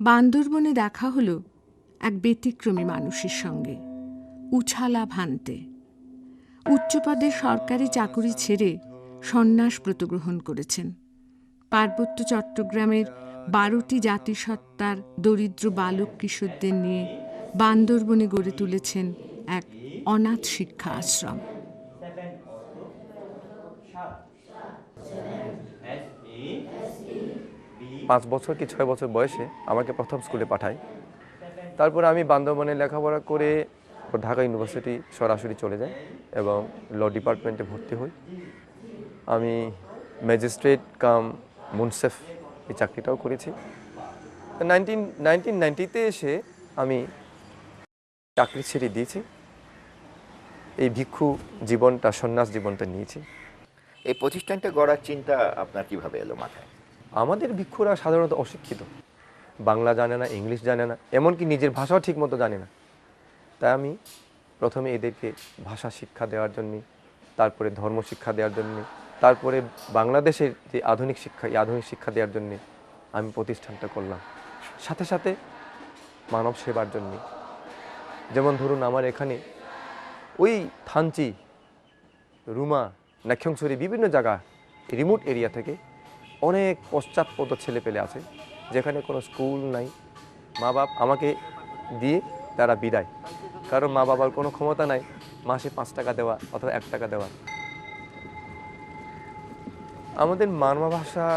বান্দরবনে দেখা হলো এক ব্যতিক্রমী মানুষের সঙ্গে, উছালা ভান্তে। উচ্চপদে সরকারি চাকুরি ছেড়ে সন্ন্যাস ব্রত গ্রহণ করেছেন। পার্বত্য চট্টগ্রামের 12টি জাতিসত্তার দরিদ্র বালক কিশোরদের নিয়ে বান্দরবনে গড়ে তুলেছেন এক অনাথ শিক্ষা আশ্রম। 5 বছর কি 6 বছর বয়সে আমাকে প্রথম স্কুলে পাঠায়। তারপর আমি বান্দরবনে লেখাপড়া করে ঢাকা ইউনিভার্সিটি সরাসরি চলে যাই এবং ল ডিপার্টমেন্টে ভর্তি হই। আমি ম্যাজিস্ট্রেট কাম মুনসেফ এই চাকরিটাও করেছি। 1990-তে এসে আমি চাকরি ছেড়ে দিয়েছি, এই ভিক্ষু জীবনটা, সন্ন্যাস জীবনটা নিয়েছি। এই প্রতিষ্ঠানটা গড়ার চিন্তা আপনার কিভাবে এলো মাথায়? আমাদের ভিক্ষুরা সাধারণত অশিক্ষিত, বাংলা জানে না, ইংলিশ জানে না, এমনকি নিজের ভাষাও ঠিক মতো জানে না। তাই আমি প্রথমে এদেরকে ভাষা শিক্ষা দেওয়ার জন্যে, তারপরে ধর্ম শিক্ষা দেওয়ার জন্যে, তারপরে বাংলাদেশের যে আধুনিক শিক্ষা, এই আধুনিক শিক্ষা দেওয়ার জন্যে আমি প্রতিষ্ঠানটা করলাম। সাথে সাথে মানব সেবার জন্যে। যেমন ধরুন আমার এখানে ওই থানচি, রুমা, নাক্ষংছড়ি বিভিন্ন জায়গা, রিমোট এরিয়া থেকে অনেক পশ্চাৎপদ ছেলেপেলে আছে যেখানে কোনো স্কুল নাই। মা বাপ আমাকে দিয়ে তারা বিদায়, কারণ মা বাবার কোনো ক্ষমতা নাই মাসে 5 টাকা দেওয়া অথবা 1 টাকা দেওয়া। আমাদের মাতৃভাষা,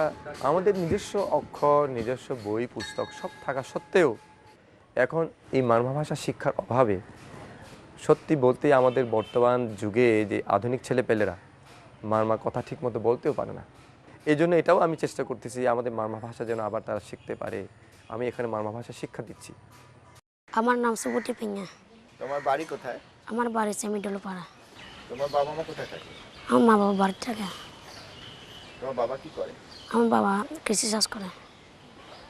আমাদের নিজস্ব অক্ষর, নিজস্ব বই পুস্তক সব থাকা সত্ত্বেও এখন এই মাতৃভাষা শিক্ষার অভাবে সত্যি বলতে আমাদের বর্তমান যুগে যে আধুনিক ছেলেপেলেরা মারমা কথা ঠিক মতো বলতেও পারে না। এই জন্য এটাও আমি চেষ্টা করতেছি আমাদের মারমা ভাষা যেন আবার তারা শিখতে পারে। আমি এখানে মারমা ভাষা শিক্ষা দিচ্ছি। আমার নাম সুবতি পিঙ্গা। তোমার বাড়ি কোথায়? আমার বাড়ি সেমিডলপাড়া। তোমার বাবা মা কোথায় থাকে? আমার মা বাবা বাড়ি থাকে। তোমার বাবা কি করে? আমার বাবা কৃষি চাষ করে।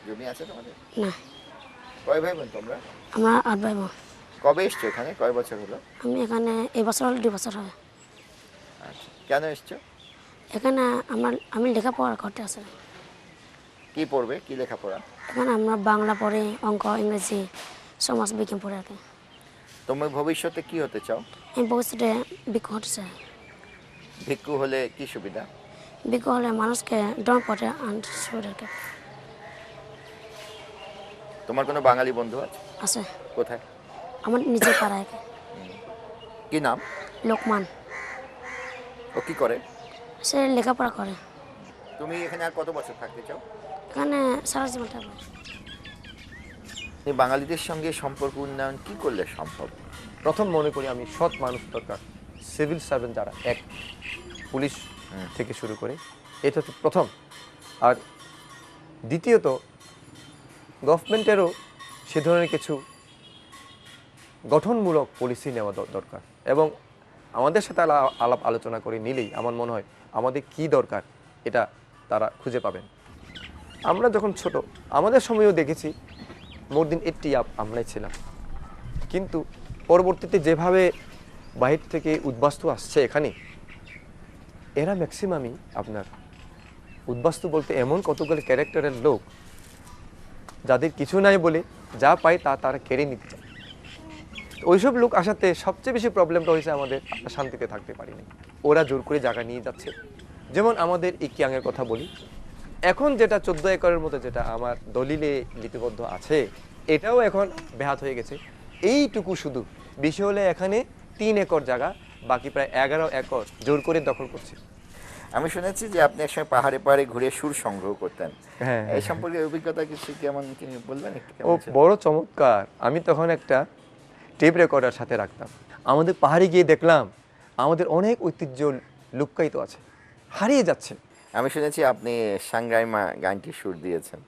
জমি আছে তোমাদের? না। কয় ভাই বোন তোমরা? আমরা 8 ভাই বোন। কবে এসছো এখানে? কয় বছর হলো? আমি এখানে এই বছর হলো 2 বছর হবে। আচ্ছা, কেন এসছো? এখানে আমি লেখাপড়া করতে আসি। কি পড়বে, কি লেখাপড়া? এখানে আমরা বাংলা পড়ি, অঙ্ক, ইংরেজি, সমাজ বিজ্ঞান পড়ে আর কি। তুমি ভবিষ্যতে কি হতে চাও? আমি ভবিষ্যতে ভিক্ষু হতে চাই। ভিক্ষু হলে কি সুবিধা? ভিক্ষু হলে মানুষকে ডন পটে আনতে। তোমার কোনো বাঙালি বন্ধু আছে? আছে। কোথায়? আমার নিজের পাড়ায়। কি নাম? লোকমান। ও কি করে? সে লেখাপড়া করে। তুমি এখানে আর কত বছর থাকতে চাও? এখানে সারা জীবন থাকবে। এই বাঙালিদের সঙ্গে সম্পর্ক উন্নয়ন কি করলে সম্ভব? প্রথম মনে করি আমি সৎ মানুষ দরকার, সিভিল সার্ভেন্ট যারা, এক পুলিশ থেকে শুরু করে, এটা তো প্রথম। আর দ্বিতীয়ত গভর্নমেন্টেরও সে ধরনের কিছু গঠনমূলক পলিসি নেওয়া দরকার এবং আমাদের সাথে আলাপ আলোচনা করে নিলেই আমার মনে হয় আমাদের কি দরকার এটা তারা খুঁজে পাবেন। আমরা যখন ছোট, আমাদের সময়ও দেখেছি মোর দিন 80 আমরাই ছিলাম, কিন্তু পরবর্তীতে যেভাবে বাহির থেকে উদ্বাস্তু আসছে এখানে, এরা ম্যাক্সিমামই আপনার উদ্বাস্তু বলতে এমন কতগুলো ক্যারেক্টারের লোক যাদের কিছু নাই বলে যা পায় তা তারা কেড়ে নিতে চায়। ওইসব লোক আসাতে সবচেয়ে বেশি প্রবলেমটা হয়েছে আমাদের, আমরা শান্তিতে থাকতে পারিনি। ওরা জোর করে জায়গা নিয়ে যাচ্ছে। যেমন আমাদের এই কিয়াংয়ের কথা বলি, এখন যেটা 14 একরের মতো যেটা আমার দলিলে লিপিবদ্ধ আছে, এটাও এখন ব্যাহত হয়ে গেছে। এইটুকু শুধু, বেশি হলে এখানে 3 একর জায়গা, বাকি প্রায় 11 একর জোর করে দখল করছে। আমি শুনেছি যে আপনি একসময় পাহাড়ে পাহাড়ে ঘুরে সুর সংগ্রহ করতেন। হ্যাঁ, এই সম্পর্কে অভিজ্ঞতা কিছু কেমন তিনি বলবেন একটু? ও বড় চমৎকার। আমি তখন একটা টেপ রেকর্ডার সাথে রাখতাম। আমাদের পাহাড়ে গিয়ে দেখলাম আমাদের অনেক ঐতিহ্য লুক্কায়িত আছে, হারিয়ে যাচ্ছে। আমি শুনেছি আপনি সাংগ্রাইমা গানটি সুর দিয়েছেন।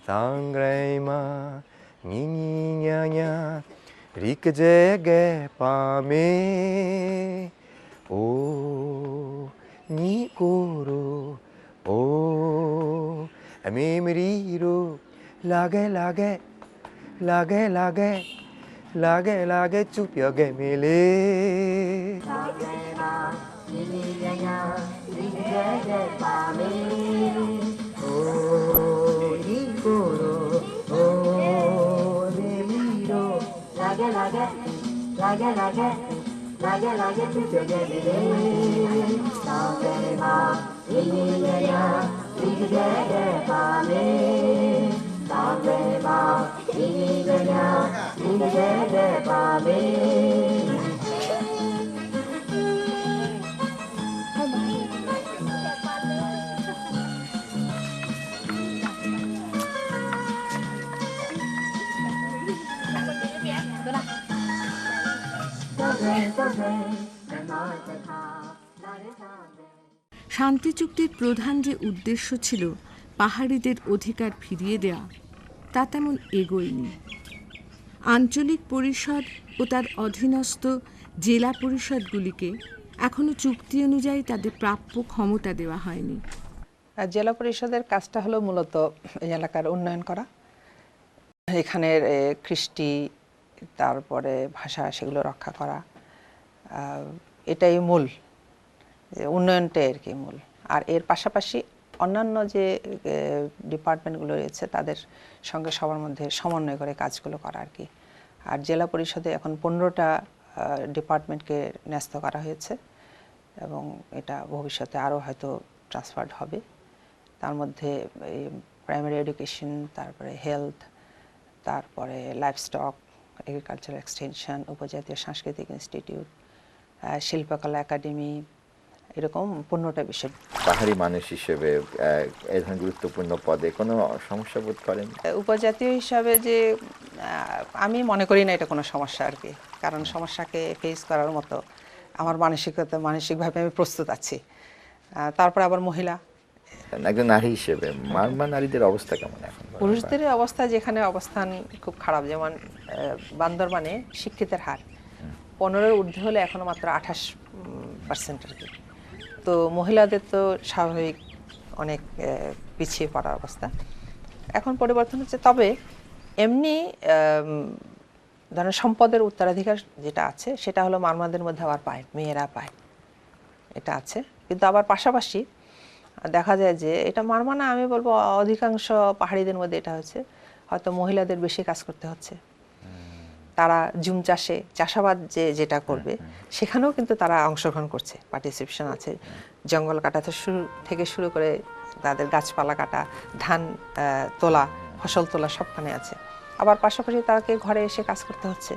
সাংগ্রাইমা নিনিয়া রিক জেগে পামে ও নি কোরো ও মেমরিরো লাগে লাগে লাগে লাগে লাগে লাগে চুপিয়গে মেলে Oh, শান্তি চুক্তির প্রধান যে উদ্দেশ্য ছিল পাহাড়িদের অধিকার ফিরিয়ে দেওয়া, তা তেমন এগোয়নি। আঞ্চলিক পরিষদ ও তার অধীনস্থ জেলা পরিষদগুলিকে এখনও চুক্তি অনুযায়ী তাদের প্রাপ্য ক্ষমতা দেওয়া হয়নি। আর জেলা পরিষদের কাজটা হলো মূলত এই এলাকার উন্নয়ন করা, এখানের কৃষ্টি তারপরে ভাষা সেগুলো রক্ষা করা, এটাই মূল উন্নয়নটাই আর কি মূল। আর এর পাশাপাশি অন্যান্য যে ডিপার্টমেন্টগুলো রয়েছে তাদের সঙ্গে সবার মধ্যে সমন্বয় করে কাজগুলো করা আর কি। আর জেলা পরিষদে এখন 15টা ডিপার্টমেন্টকে ন্যস্ত করা হয়েছে এবং এটা ভবিষ্যতে আরও হয়তো ট্রান্সফার্ড হবে। তার মধ্যে প্রাইমারি এডুকেশন, তারপরে হেলথ, তারপরে লাইভস্টক, এগ্রিকালচার এক্সটেনশন, উপজাতীয় সাংস্কৃতিক ইনস্টিটিউট, শিল্পকলা একাডেমি, এরকম 15টা বিষয়। পাহাড়ি মানুষ হিসেবে এই ধরনের গুরুত্বপূর্ণ পদে কোনো সমস্যা বোধ করেন? উপজাতীয় হিসাবে যে আমি মনে করি না এটা কোনো সমস্যা আর কি, কারণ সমস্যাকে ফেস করার মতো আমার মানসিকভাবে আমি প্রস্তুত আছি। তারপর আবার মহিলা, একজন নারী হিসেবে মারমা নারীদের অবস্থা কেমন এখন? পুরুষদের অবস্থা যেখানে অবস্থান খুব খারাপ, যেমন বান্দরবানে শিক্ষিতের হার 15-এর ঊর্ধ্বে হলে এখনো মাত্র 28% আর কি। তো মহিলাদের তো স্বাভাবিক অনেক পিছিয়ে পড়ার অবস্থা। এখন পরিবর্তন হচ্ছে, তবে এমনি ধরেন সম্পদের উত্তরাধিকার যেটা আছে সেটা হলো মারমাদের মধ্যে আবার পায়, মেয়েরা পায়, এটা আছে। কিন্তু আবার পাশাপাশি দেখা যায় যে এটা মারমা না, আমি বলবো অধিকাংশ পাহাড়িদের মধ্যে এটা হচ্ছে হয়তো মহিলাদের বেশি কাজ করতে হচ্ছে। তারা জুম চাষে, চাষাবাদ যেটা করবে সেখানেও কিন্তু তারা অংশগ্রহণ করছে, পার্টিসিপেশন আছে। জঙ্গল কাটা থেকে শুরু করে তাদের গাছপালা কাটা, ধান তোলা, ফসল তোলা সবখানে আছে। আবার পাশাপাশি তাকে ঘরে এসে কাজ করতে হচ্ছে।